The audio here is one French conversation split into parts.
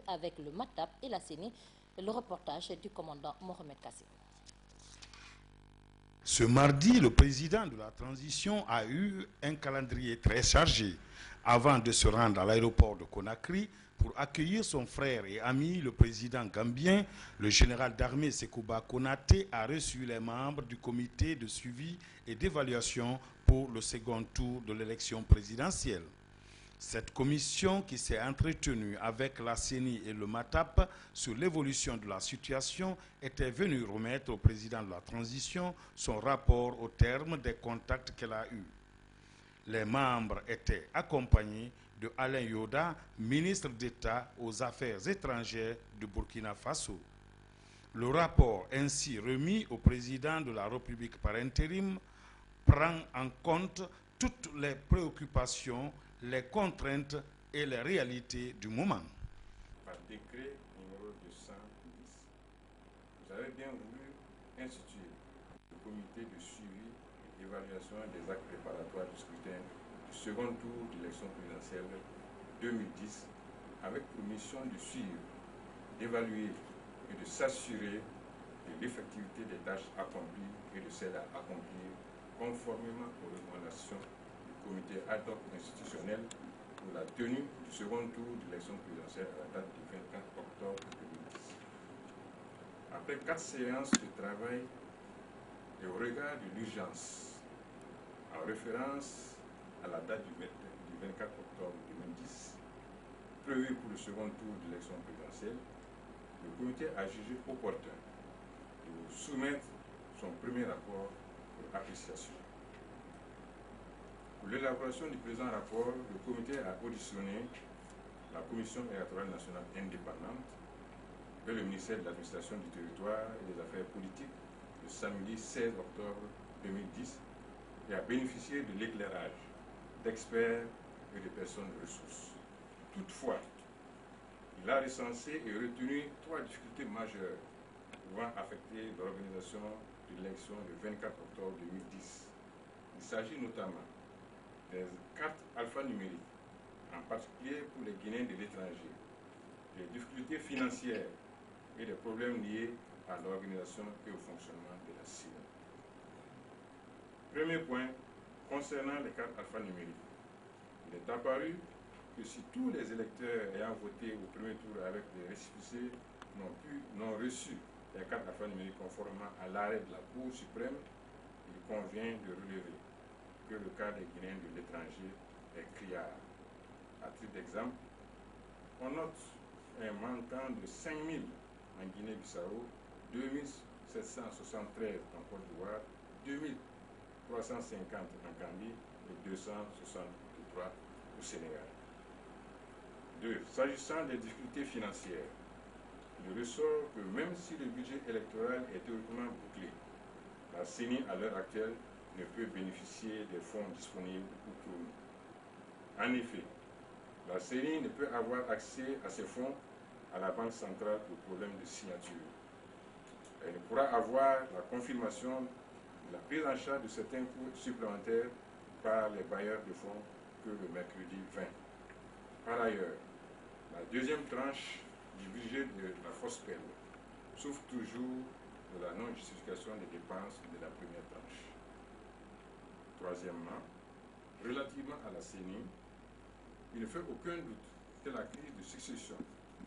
avec le MATAP et la CENI. Le reportage du commandant Mohamed Kassim. Ce mardi, le président de la transition a eu un calendrier très chargé avant de se rendre à l'aéroport de Conakry pour accueillir son frère et ami, le président gambien. Le général d'armée Sekouba Konaté a reçu les membres du comité de suivi et d'évaluation pour le second tour de l'élection présidentielle. Cette commission qui s'est entretenue avec la CENI et le MATAP sur l'évolution de la situation était venue remettre au président de la transition son rapport au terme des contacts qu'elle a eus. Les membres étaient accompagnés de Alain Yoda, ministre d'État aux Affaires étrangères du Burkina Faso. Le rapport ainsi remis au président de la République par intérim prend en compte toutes les préoccupations, les contraintes et les réalités du moment. Par décret numéro 210, vous avez bien voulu instituer le comité de suivi et d'évaluation des actes préparatoires du scrutin du second tour de l'élection présidentielle 2010 avec pour mission de suivre, d'évaluer et de s'assurer de l'effectivité des tâches accomplies et de celles à accomplir conformément aux recommandations du comité ad hoc institutionnel pour la tenue du second tour de l'élection présidentielle à la date du 24 octobre 2010. Après 4 séances de travail et au regard de l'urgence, en référence à la date du 24 octobre 2010, prévue pour le second tour de l'élection présidentielle, le comité a jugé opportun de vous soumettre son premier rapport pour appréciation. Pour l'élaboration du présent rapport, le comité a auditionné la Commission électorale nationale indépendante et le ministère de l'Administration du territoire et des affaires politiques le samedi 16 octobre 2010 et a bénéficié de l'éclairage d'experts et de personnes de ressources. Toutefois, il a recensé et retenu 3 difficultés majeures pouvant affecter l'organisation de l'élection du 24 octobre 2010. Il s'agit notamment des cartes alphanumériques, en particulier pour les Guinéens de l'étranger, des difficultés financières et des problèmes liés à l'organisation et au fonctionnement de la CENI. Premier point, concernant les cartes alphanumériques. Il est apparu que si tous les électeurs ayant voté au premier tour avec des récépissés n'ont reçu les cartes alphanumériques conformément à l'arrêt de la Cour suprême, il convient de relever que le cas des Guinéens de l'étranger est criard. À titre d'exemple, on note un manquant de 5 000 en Guinée-Bissau, 2 773 en Côte d'Ivoire, 2 350 en Gambie et 263 au Sénégal. 2. S'agissant des difficultés financières, il ressort que même si le budget électoral est théoriquement bouclé, la CENI à l'heure actuelle ne peut bénéficier des fonds disponibles pour tourner. En effet, la CENI ne peut avoir accès à ces fonds à la Banque centrale pour problème de signature. Elle ne pourra avoir la confirmation de la prise en charge de certains coûts supplémentaires par les bailleurs de fonds que le mercredi 20. Par ailleurs, la deuxième tranche du budget de la FOSPEL souffre toujours de la non-justification des dépenses de la première tranche. Troisièmement, relativement à la CENI, il ne fait aucun doute que la crise de succession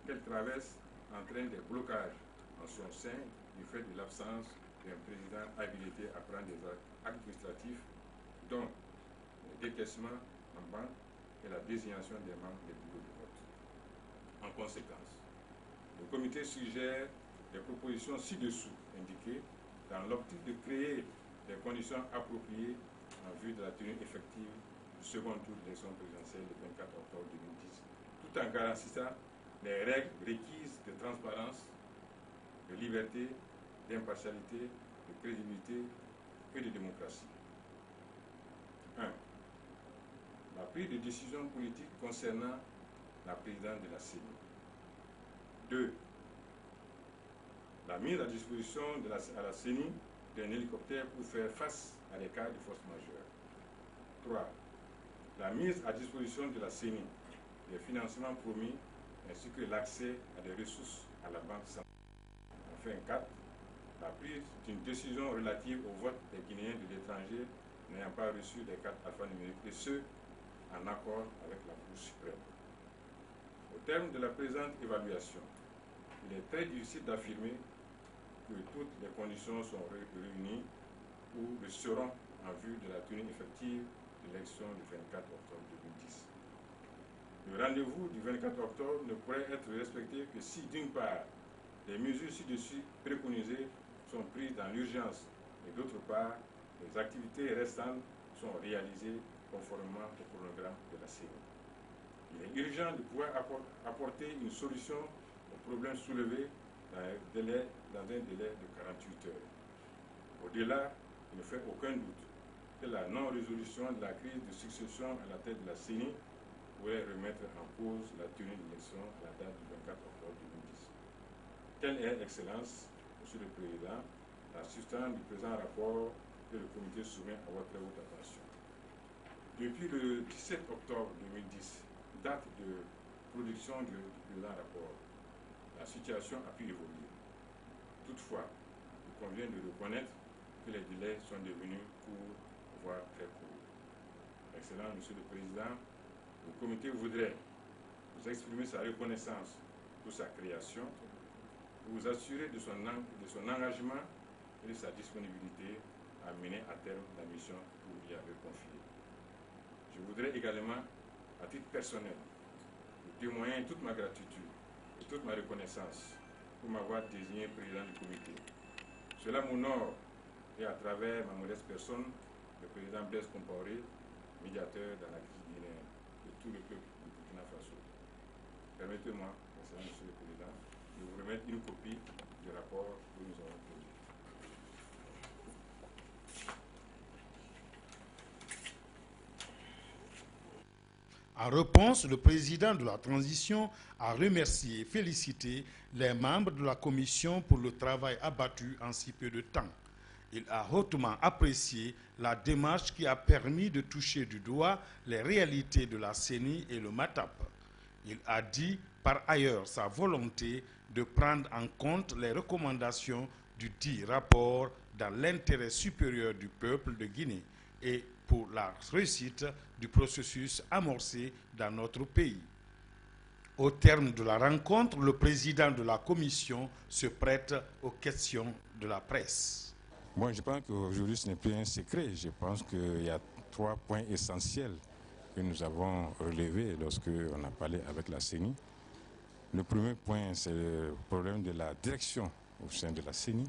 qu'elle traverse entraîne des blocages en son sein du fait de l'absence d'un président habilité à prendre des actes administratifs, dont le décaissement en banque et la désignation des membres des bureaux de vote. En conséquence, le comité suggère des propositions ci-dessous indiquées dans l'optique de créer des conditions appropriées en vue de la tenue effective du second tour de l'élection présidentielle le 24 octobre 2010, tout en garantissant les règles requises de transparence, de liberté, d'impartialité, de crédibilité et de démocratie. 1. La prise de décision politique concernant la présidence de la CENI. 2. La mise à disposition à la CENI d'un hélicoptère pour faire face à des cas de force majeure. 3. La mise à disposition de la CENI des financements promis ainsi que l'accès à des ressources à la Banque centrale. Enfin, 4. La prise d'une décision relative au vote des Guinéens de l'étranger n'ayant pas reçu des cartes alphanumériques, et ce, en accord avec la Cour suprême. Au terme de la présente évaluation, il est très difficile d'affirmer que toutes les conditions sont réunies ou le seront en vue de la tenue effective de l'élection du 24 octobre 2010. Le rendez-vous du 24 octobre ne pourrait être respecté que si, d'une part, les mesures ci-dessus préconisées sont prises dans l'urgence et d'autre part, les activités restantes sont réalisées conformément au chronogramme de la CENI. Il est urgent de pouvoir apporter une solution aux problèmes soulevés dans un délai de 48 heures. Au-delà, il ne fait aucun doute que la non-résolution de la crise de succession à la tête de la CENI pourrait remettre en cause la tenue de l'élection à la date du 24 octobre 2010. Telle est, Excellence, Monsieur le Président, la substance du présent rapport que le comité soumet à votre très haute attention. Depuis le 17 octobre 2010, date de production du présent rapport, la situation a pu évoluer. Toutefois, il convient de reconnaître que les délais sont devenus courts, voire très courts. Excellent Monsieur le Président, le comité voudrait vous exprimer sa reconnaissance pour sa création, vous assurer de son engagement et de sa disponibilité à mener à terme la mission que vous lui avez confiée. Je voudrais également, à titre personnel, vous témoigner toute ma gratitude et toute ma reconnaissance pour m'avoir désigné président du comité. Cela m'honore et à travers ma modeste personne, le président Blaise Compaoré, médiateur dans la crise guinéenne de tout le peuple du Burkina Faso. Permettez-moi, Excellent Monsieur le Président, de vous remettre une copie du rapport que nous avons produit. En réponse, le président de la transition a remercié et félicité les membres de la commission pour le travail abattu en si peu de temps. Il a hautement apprécié la démarche qui a permis de toucher du doigt les réalités de la CENI et le MATAP. Il a dit par ailleurs sa volonté de prendre en compte les recommandations du dit rapport dans l'intérêt supérieur du peuple de Guinée et pour la réussite du processus amorcé dans notre pays. Au terme de la rencontre, le président de la commission se prête aux questions de la presse. Moi, je pense qu'aujourd'hui, ce n'est plus un secret. Je pense qu'il y a 3 points essentiels que nous avons relevés lorsqu'on a parlé avec la CENI. Le premier point, c'est le problème de la direction au sein de la CENI.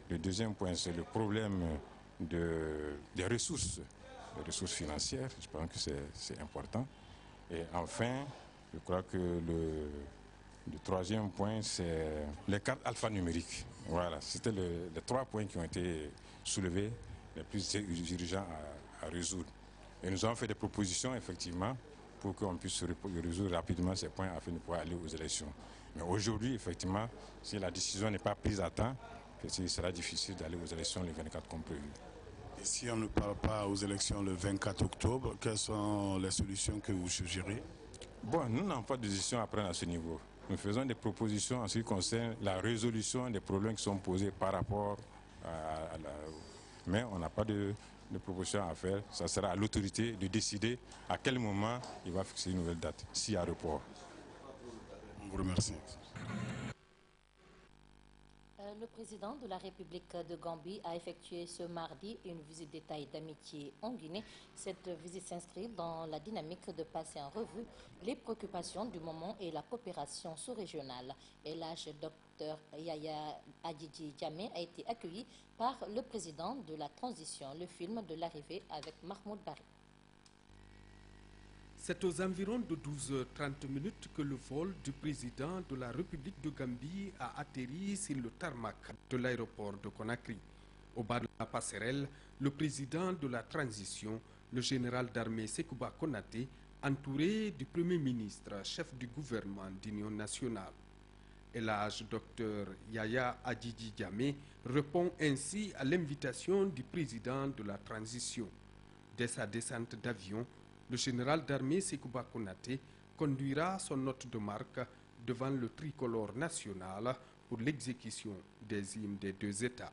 Le deuxième point, c'est le problème des ressources financières. Je pense que c'est important. Et enfin, je crois que le troisième point, c'est les cartes alphanumériques. Voilà, c'était les 3 points qui ont été soulevés, les plus urgents à résoudre. Et nous avons fait des propositions, effectivement, pour qu'on puisse résoudre rapidement ces points afin de pouvoir aller aux élections. Mais aujourd'hui, effectivement, si la décision n'est pas prise à temps, il sera difficile d'aller aux élections le 24 comme prévu. Et si on ne parle pas aux élections le 24 octobre, quelles sont les solutions que vous suggérez? Bon, nous n'avons pas de décision à prendre à ce niveau. Nous faisons des propositions en ce qui concerne la résolution des problèmes qui sont posés par rapport à la... Mais on n'a pas de proposition à faire. Ça sera à l'autorité de décider à quel moment il va fixer une nouvelle date, s'il y a report. On vous remercie. Le président de la République de Gambie a effectué ce mardi une visite d'État et d'amitié en Guinée. Cette visite s'inscrit dans la dynamique de passer en revue les préoccupations du moment et la coopération sous-régionale. Et l'âge Dr Yaya Adjidji Jammeh a été accueilli par le président de la transition. Le film de l'arrivée avec Mahmoud Barry. C'est aux environs de 12h30 que le vol du président de la République de Gambie a atterri sur le tarmac de l'aéroport de Conakry. Au bas de la passerelle, le président de la transition, le général d'armée Sekouba Konaté, entouré du Premier ministre, chef du gouvernement d'Union nationale. Et l'âge Dr Yaya Adjidji Jammeh répond ainsi à l'invitation du président de la transition. Dès sa descente d'avion, le général d'armée Sekouba Konaté conduira son hôte de marque, devant le tricolore national pour l'exécution des hymnes des deux États.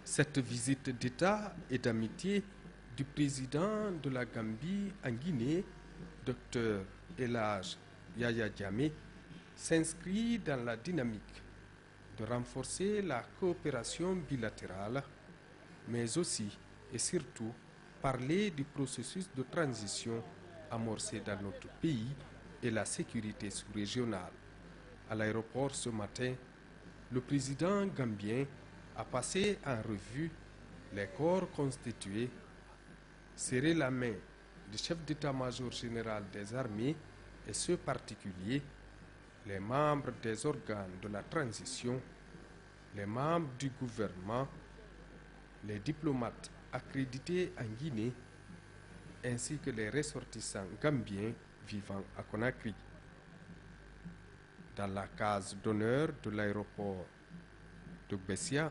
Cette visite d'État et d'amitié du président de la Gambie en Guinée, Dr El Hadj Yaya Jammeh, s'inscrit dans la dynamique de renforcer la coopération bilatérale, mais aussi et surtout parler du processus de transition amorcé dans notre pays et la sécurité sous-régionale. À l'aéroport ce matin, le président gambien a passé en revue les corps constitués, serré la main du chef d'état-major général des armées et ceux particuliers, les membres des organes de la transition, les membres du gouvernement, les diplomates accrédités en Guinée, ainsi que les ressortissants gambiens vivant à Conakry. Dans la case d'honneur de l'aéroport de Bessia,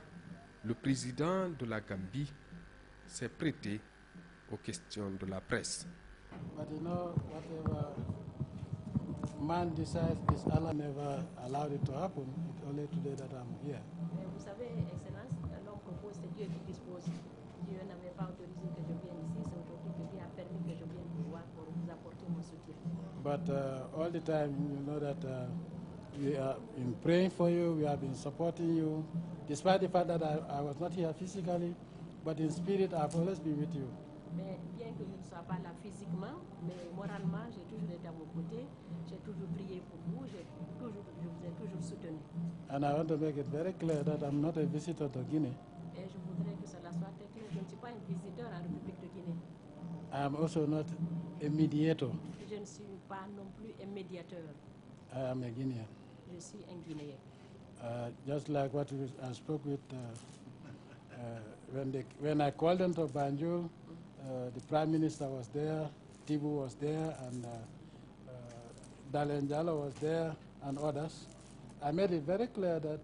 le président de la Gambie s'est prêté aux questions de la presse. But you know, whatever man decides, this Allah never allowed it to happen. It's only today that I'm here. Vous savez, Excellence, l'homme propose, c'est Dieu qui dispose. Dieu n'avait pas autorisé que je vienne ici, c'est aujourd'hui que Dieu a permis que je vienne vous voir pour vous apporter mon soutien. But all the time, you know that we have been praying for you, we have been supporting you, despite the fact that I was not here physically, but in spirit I've always been with you. Mais bien que je ne sois pas là physiquement, mais moralement, j'ai toujours été à vos côtés, j'ai toujours prié pour vous, je vous ai toujours soutenu. And I want to make it very clear that I'm not a visitor to Guinea. Et je voudrais que cela soit très clair, je ne suis pas un visiteur en République de Guinée. I am also not a mediator. Je ne suis pas non plus un médiateur. I am a Guinean. Je suis un Guinéen. Just like what I spoke with when I called them to Banjul, the Prime Minister was there, Tibu was there, and Dalen Jallow was there, and others. I made it very clear that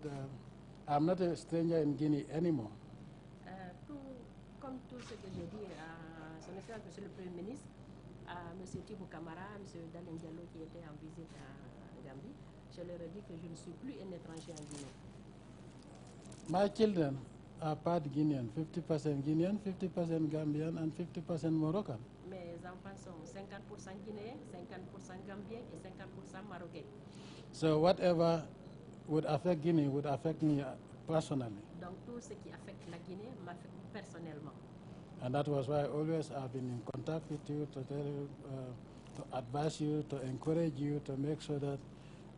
I'm not a stranger in Guinea anymore. Comme tout ce que j'ai dit à son Excellence, Monsieur le Premier ministre, à Monsieur Tibou Camara, Monsieur Dalen Diallo qui était en visite à Gambie, je leur ai dit que je ne suis plus un étranger en Guinée. My children are part Guinean, 50% Guinean, 50% Gambian, and 50% Moroccan. Mes enfants sont 50% guinéens, 50% gambiens et 50% marocains. So whatever would affect Guinea would affect me personally. Donc tout ce qui affecte la Guinée m'affecte personnellement. And that was why always I've been in contact with you to tell you, to advise you, to encourage you, to make sure that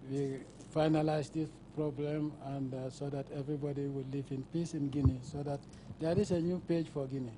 we finalize this problem and so that everybody will live in peace in Guinea, so that there is a new page for Guinea.